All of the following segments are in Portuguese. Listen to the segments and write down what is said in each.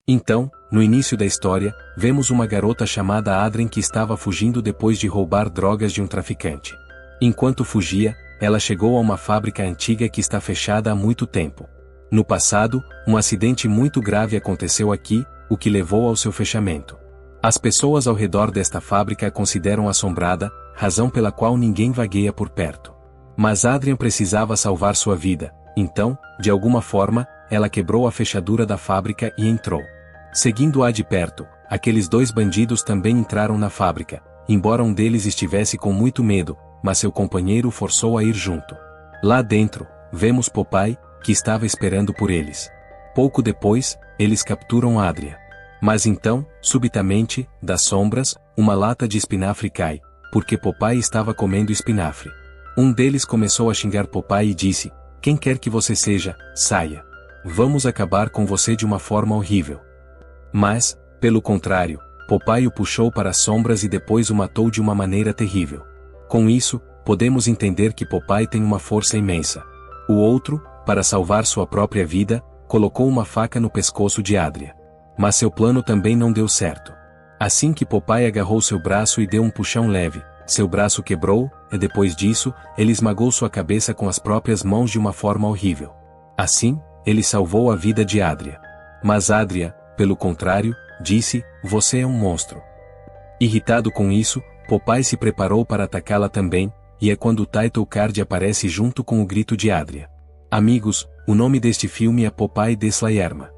Então, no início da história, vemos uma garota chamada Adrien que estava fugindo depois de roubar drogas de um traficante. Enquanto fugia, ela chegou a uma fábrica antiga que está fechada há muito tempo. No passado, um acidente muito grave aconteceu aqui, o que levou ao seu fechamento. As pessoas ao redor desta fábrica a consideram assombrada, razão pela qual ninguém vagueia por perto. Mas Adrien precisava salvar sua vida, então, de alguma forma, ela quebrou a fechadura da fábrica e entrou. Seguindo-a de perto, aqueles dois bandidos também entraram na fábrica, embora um deles estivesse com muito medo, mas seu companheiro o forçou a ir junto. Lá dentro, vemos Popeye, que estava esperando por eles. Pouco depois, eles capturam Adrien. Mas então, subitamente, das sombras, uma lata de espinafre cai, porque Popeye estava comendo espinafre. Um deles começou a xingar Popeye e disse: "Quem quer que você seja, saia. Vamos acabar com você de uma forma horrível." Mas, pelo contrário, Popeye o puxou para as sombras e depois o matou de uma maneira terrível. Com isso, podemos entender que Popeye tem uma força imensa. O outro, para salvar sua própria vida, colocou uma faca no pescoço de Adrien. Mas seu plano também não deu certo. Assim que Popeye agarrou seu braço e deu um puxão leve, seu braço quebrou, e depois disso, ele esmagou sua cabeça com as próprias mãos de uma forma horrível. Assim, ele salvou a vida de Adrien. Mas Adrien, pelo contrário, disse: "Você é um monstro." Irritado com isso, Popeye se preparou para atacá-la também, e é quando o title card aparece junto com o grito de Adrien. Amigos, o nome deste filme é Popeye de Slayerma.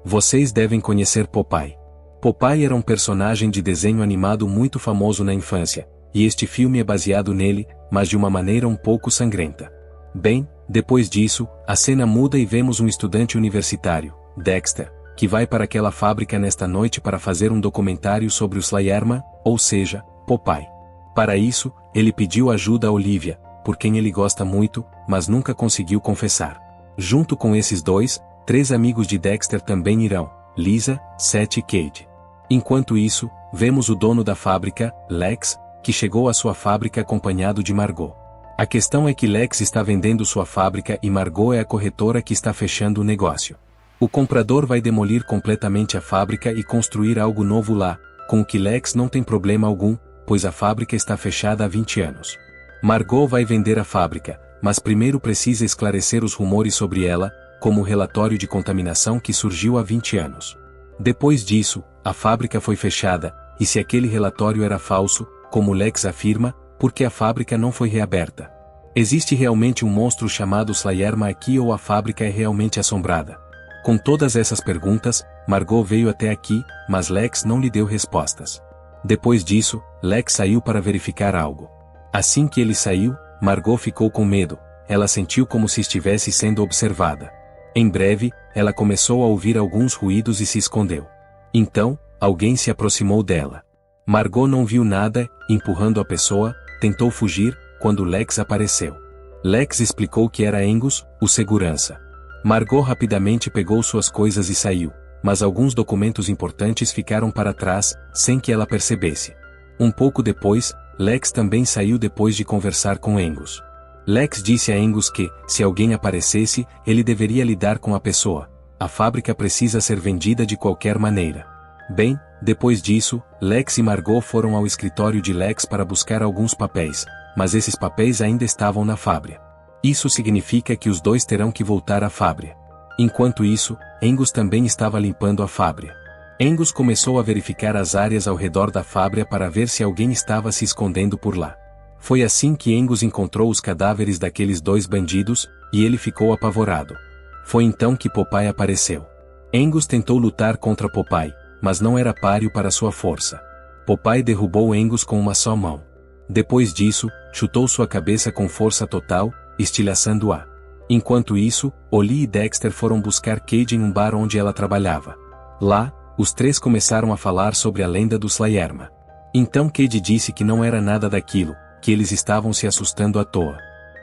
Vocês devem conhecer Popeye. Popeye era um personagem de desenho animado muito famoso na infância, e este filme é baseado nele, mas de uma maneira um pouco sangrenta. Bem, depois disso, a cena muda e vemos um estudante universitário, Dexter, que vai para aquela fábrica nesta noite para fazer um documentário sobre o Slayerma, ou seja, Popeye. Para isso, ele pediu ajuda a Olivia, por quem ele gosta muito, mas nunca conseguiu confessar. Junto com esses dois, 3 amigos de Dexter também irão: Lisa, Seth e Cade. Enquanto isso, vemos o dono da fábrica, Lex, que chegou à sua fábrica acompanhado de Margot. A questão é que Lex está vendendo sua fábrica e Margot é a corretora que está fechando o negócio. O comprador vai demolir completamente a fábrica e construir algo novo lá, com o que Lex não tem problema algum, pois a fábrica está fechada há 20 anos. Margot vai vender a fábrica, mas primeiro precisa esclarecer os rumores sobre ela, como o relatório de contaminação que surgiu há 20 anos. Depois disso, a fábrica foi fechada, e se aquele relatório era falso, como Lex afirma, por que a fábrica não foi reaberta? Existe realmente um monstro chamado Slayerma aqui ou a fábrica é realmente assombrada? Com todas essas perguntas, Margot veio até aqui, mas Lex não lhe deu respostas. Depois disso, Lex saiu para verificar algo. Assim que ele saiu, Margot ficou com medo, ela sentiu como se estivesse sendo observada. Em breve, ela começou a ouvir alguns ruídos e se escondeu. Então, alguém se aproximou dela. Margot não viu nada, empurrando a pessoa, tentou fugir, quando Lex apareceu. Lex explicou que era Angus, o segurança. Margot rapidamente pegou suas coisas e saiu, mas alguns documentos importantes ficaram para trás, sem que ela percebesse. Um pouco depois, Lex também saiu depois de conversar com Angus. Lex disse a Angus que, se alguém aparecesse, ele deveria lidar com a pessoa. A fábrica precisa ser vendida de qualquer maneira. Bem, depois disso, Lex e Margot foram ao escritório de Lex para buscar alguns papéis, mas esses papéis ainda estavam na fábrica. Isso significa que os dois terão que voltar à fábrica. Enquanto isso, Angus também estava limpando a fábrica. Angus começou a verificar as áreas ao redor da fábrica para ver se alguém estava se escondendo por lá. Foi assim que Angus encontrou os cadáveres daqueles 2 bandidos, e ele ficou apavorado. Foi então que Popeye apareceu. Angus tentou lutar contra Popeye, mas não era páreo para sua força. Popeye derrubou Angus com uma só mão. Depois disso, chutou sua cabeça com força total, estilhaçando-a. Enquanto isso, Oli e Dexter foram buscar Cade em um bar onde ela trabalhava. Lá, os 3 começaram a falar sobre a lenda do Slayerma. Então Cade disse que não era nada daquilo, que eles estavam se assustando à toa.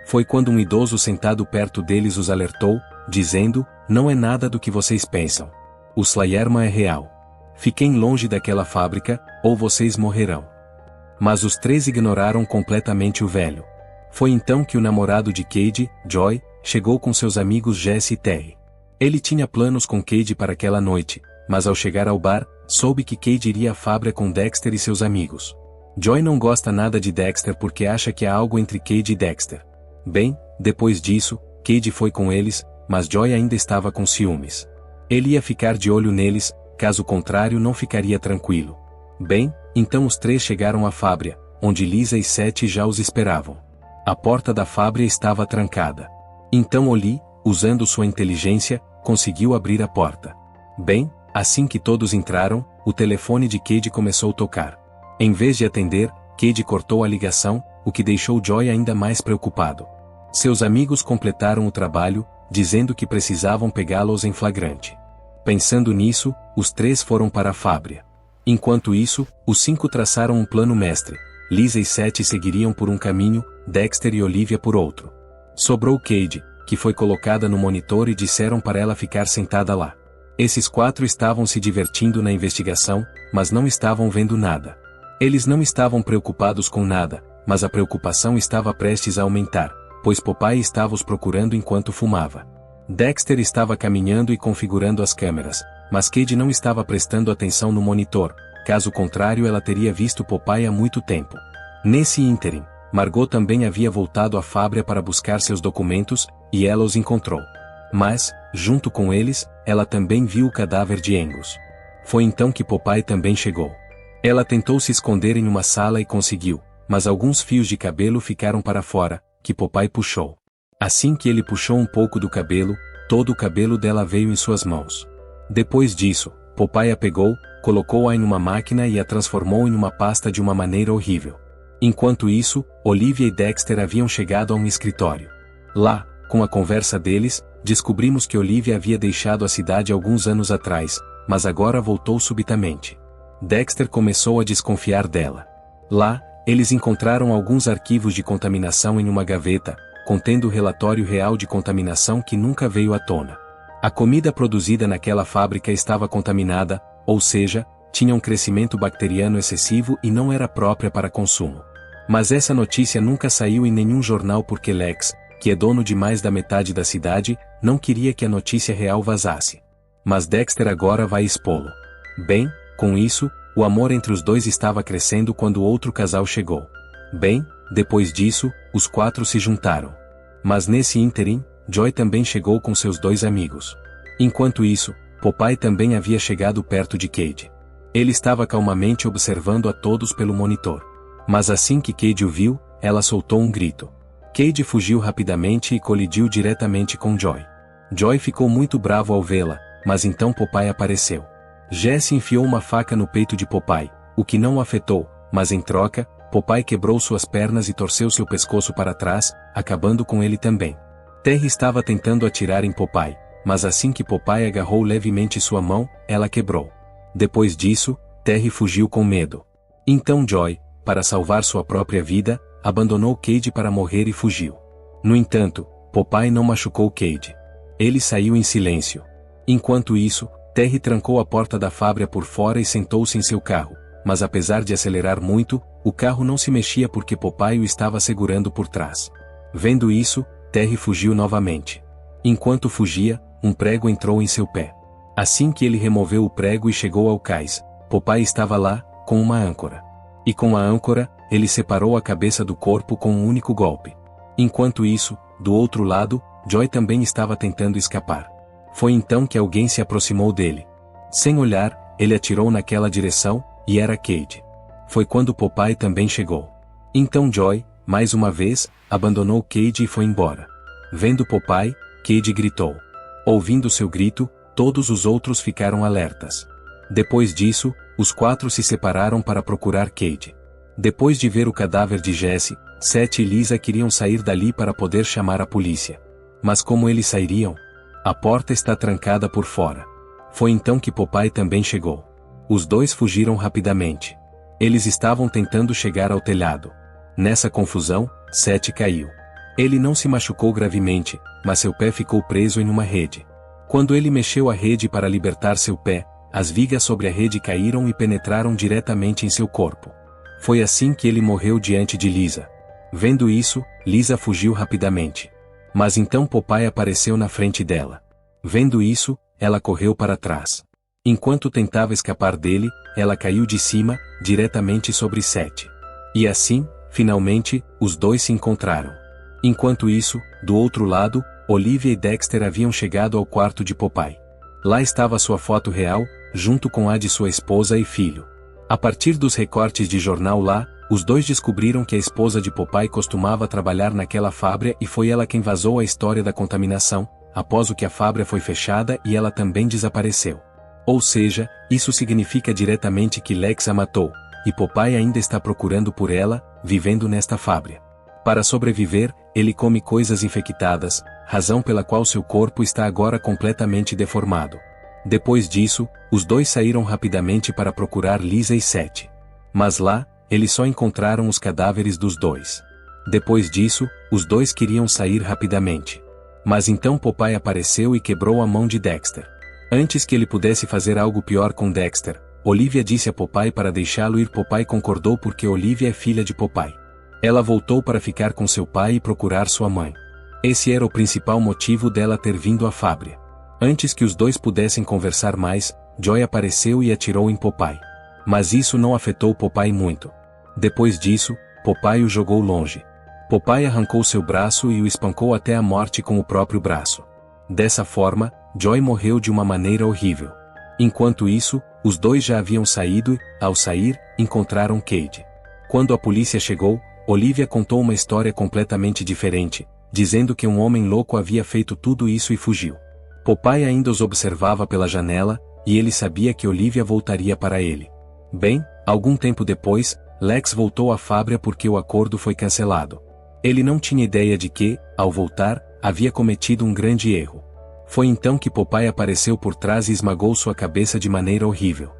Foi quando um idoso sentado perto deles os alertou, dizendo: "Não é nada do que vocês pensam. O Slayerma é real. Fiquem longe daquela fábrica, ou vocês morrerão." Mas os 3 ignoraram completamente o velho. Foi então que o namorado de Cade, Joy, chegou com seus amigos Jesse e Terry. Ele tinha planos com Cade para aquela noite, mas ao chegar ao bar, soube que Cade iria à fábrica com Dexter e seus amigos. Joy não gosta nada de Dexter porque acha que há algo entre Cade e Dexter. Bem, depois disso, Cade foi com eles, mas Joy ainda estava com ciúmes. Ele ia ficar de olho neles, caso contrário não ficaria tranquilo. Bem, então os três chegaram à fábrica, onde Lisa e Seth já os esperavam. A porta da fábrica estava trancada. Então Oli, usando sua inteligência, conseguiu abrir a porta. Bem, assim que todos entraram, o telefone de Cade começou a tocar. Em vez de atender, Cade cortou a ligação, o que deixou Joy ainda mais preocupado. Seus amigos completaram o trabalho, dizendo que precisavam pegá-los em flagrante. Pensando nisso, os três foram para a fábrica. Enquanto isso, os cinco traçaram um plano mestre. Lisa e Seth seguiriam por um caminho, Dexter e Olivia por outro. Sobrou Cade, que foi colocada no monitor e disseram para ela ficar sentada lá. Esses quatro estavam se divertindo na investigação, mas não estavam vendo nada. Eles não estavam preocupados com nada, mas a preocupação estava prestes a aumentar, pois Popeye estava os procurando enquanto fumava. Dexter estava caminhando e configurando as câmeras, mas Cade não estava prestando atenção no monitor, caso contrário ela teria visto Popeye há muito tempo. Nesse ínterim, Margot também havia voltado à fábrica para buscar seus documentos, e ela os encontrou. Mas, junto com eles, ela também viu o cadáver de Angus. Foi então que Popeye também chegou. Ela tentou se esconder em uma sala e conseguiu, mas alguns fios de cabelo ficaram para fora, que Popeye puxou. Assim que ele puxou um pouco do cabelo, todo o cabelo dela veio em suas mãos. Depois disso, Popeye a pegou, colocou-a em uma máquina e a transformou em uma pasta de uma maneira horrível. Enquanto isso, Olivia e Dexter haviam chegado a um escritório. Lá, com a conversa deles, descobrimos que Olivia havia deixado a cidade alguns anos atrás, mas agora voltou subitamente. Dexter começou a desconfiar dela. Lá, eles encontraram alguns arquivos de contaminação em uma gaveta, contendo o relatório real de contaminação que nunca veio à tona. A comida produzida naquela fábrica estava contaminada, ou seja, tinha um crescimento bacteriano excessivo e não era própria para consumo. Mas essa notícia nunca saiu em nenhum jornal porque Lex, que é dono de mais da metade da cidade, não queria que a notícia real vazasse. Mas Dexter agora vai expô-lo. Bem, com isso, o amor entre os dois estava crescendo quando outro casal chegou. Bem, depois disso, os quatro se juntaram. Mas nesse ínterim, Joy também chegou com seus dois amigos. Enquanto isso, Popeye também havia chegado perto de Cade. Ele estava calmamente observando a todos pelo monitor. Mas assim que Cade o viu, ela soltou um grito. Cade fugiu rapidamente e colidiu diretamente com Joy. Joy ficou muito bravo ao vê-la, mas então Popeye apareceu. Jesse enfiou uma faca no peito de Popeye, o que não o afetou, mas em troca, Popeye quebrou suas pernas e torceu seu pescoço para trás, acabando com ele também. Terry estava tentando atirar em Popeye, mas assim que Popeye agarrou levemente sua mão, ela quebrou. Depois disso, Terry fugiu com medo. Então Joy, para salvar sua própria vida, abandonou Cade para morrer e fugiu. No entanto, Popeye não machucou Cade. Ele saiu em silêncio. Enquanto isso, Terry trancou a porta da fábrica por fora e sentou-se em seu carro, mas apesar de acelerar muito, o carro não se mexia porque Popeye o estava segurando por trás. Vendo isso, Terry fugiu novamente. Enquanto fugia, um prego entrou em seu pé. Assim que ele removeu o prego e chegou ao cais, Popeye estava lá, com uma âncora. E com a âncora, ele separou a cabeça do corpo com um único golpe. Enquanto isso, do outro lado, Joy também estava tentando escapar. Foi então que alguém se aproximou dele. Sem olhar, ele atirou naquela direção, e era Cade. Foi quando Popeye também chegou. Então Joy, mais uma vez, abandonou Cade e foi embora. Vendo Popeye, Cade gritou. Ouvindo seu grito, todos os outros ficaram alertas. Depois disso, os quatro se separaram para procurar Cade. Depois de ver o cadáver de Jesse, Seth e Lisa queriam sair dali para poder chamar a polícia. Mas como eles sairiam? A porta está trancada por fora. Foi então que Popeye também chegou. Os dois fugiram rapidamente. Eles estavam tentando chegar ao telhado. Nessa confusão, Seth caiu. Ele não se machucou gravemente, mas seu pé ficou preso em uma rede. Quando ele mexeu a rede para libertar seu pé, as vigas sobre a rede caíram e penetraram diretamente em seu corpo. Foi assim que ele morreu diante de Lisa. Vendo isso, Lisa fugiu rapidamente. Mas então Popeye apareceu na frente dela. Vendo isso, ela correu para trás. Enquanto tentava escapar dele, ela caiu de cima, diretamente sobre Seth. E assim, finalmente, os dois se encontraram. Enquanto isso, do outro lado, Olivia e Dexter haviam chegado ao quarto de Popeye. Lá estava sua foto real, junto com a de sua esposa e filho. A partir dos recortes de jornal lá, os dois descobriram que a esposa de Popeye costumava trabalhar naquela fábrica e foi ela quem vazou a história da contaminação, após o que a fábrica foi fechada e ela também desapareceu. Ou seja, isso significa diretamente que Lex a matou, e Popeye ainda está procurando por ela, vivendo nesta fábrica. Para sobreviver, ele come coisas infectadas, razão pela qual seu corpo está agora completamente deformado. Depois disso, os dois saíram rapidamente para procurar Lisa e Seth. Mas lá, eles só encontraram os cadáveres dos dois. Depois disso, os dois queriam sair rapidamente. Mas então Popeye apareceu e quebrou a mão de Dexter. Antes que ele pudesse fazer algo pior com Dexter, Olivia disse a Popeye para deixá-lo ir. Popeye concordou porque Olivia é filha de Popeye. Ela voltou para ficar com seu pai e procurar sua mãe. Esse era o principal motivo dela ter vindo à fábrica. Antes que os dois pudessem conversar mais, Joy apareceu e atirou em Popeye. Mas isso não afetou Popeye muito. Depois disso, Popeye o jogou longe. Popeye arrancou seu braço e o espancou até a morte com o próprio braço. Dessa forma, Joy morreu de uma maneira horrível. Enquanto isso, os dois já haviam saído e, ao sair, encontraram Cade. Quando a polícia chegou, Olivia contou uma história completamente diferente, dizendo que um homem louco havia feito tudo isso e fugiu. Popeye ainda os observava pela janela, e ele sabia que Olivia voltaria para ele. Bem, algum tempo depois, Lex voltou à fábrica porque o acordo foi cancelado. Ele não tinha ideia de que, ao voltar, havia cometido um grande erro. Foi então que Popeye apareceu por trás e esmagou sua cabeça de maneira horrível.